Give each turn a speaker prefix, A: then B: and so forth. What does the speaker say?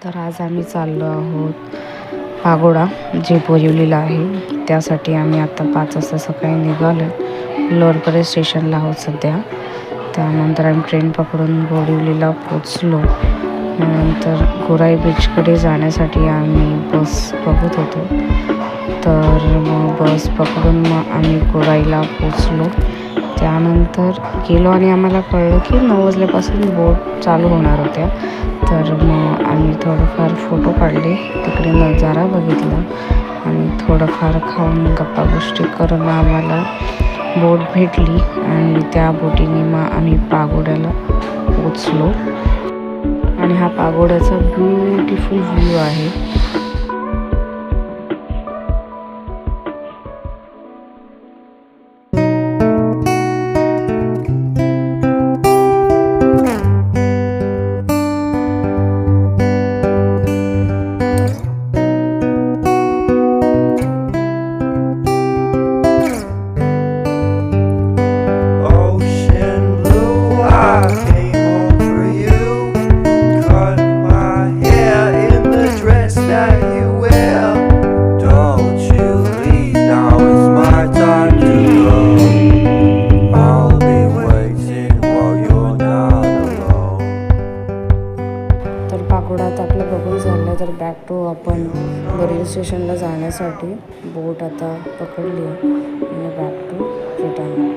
A: तर आज आम्ही चाललो आहोत पागोडा जे बोरिवलीला आहे त्यासाठी आम्ही आता 5 वाजता सकाळी निघालो लोअरकडे स्टेशनला आहोत सध्या. त्यानंतर आम्ही ट्रेन पकडून बोरिवलीला पोचलो. नंतर गोराई बीचकडे जाण्यासाठी आम्ही बस बघत होतो. तर मग बस पकडून मग आम्ही गोराईला पोचलो. त्यानंतर गेलो आणि आम्हाला कळलं की 9 वाजल्यापासून बोट चालू होणार होत्या. तर मग आम्ही थोडंफार फोटो काढले, तिकडे नजारा बघितला आणि थोडंफार खाऊन गप्पा गोष्टी करून आम्हाला बोट भेटली आणि त्या बोटीने मग आम्ही पागोड्याला पोचलो. आणि हा पागोड्याचा ब्युटिफुल व्ह्यू आहे. तर पागोडात आपलं बघून झालं तर बॅक टू आपण बोरिवली स्टेशनला जाण्यासाठी बोट आता पकडली आणि बॅक टू रिटर्न.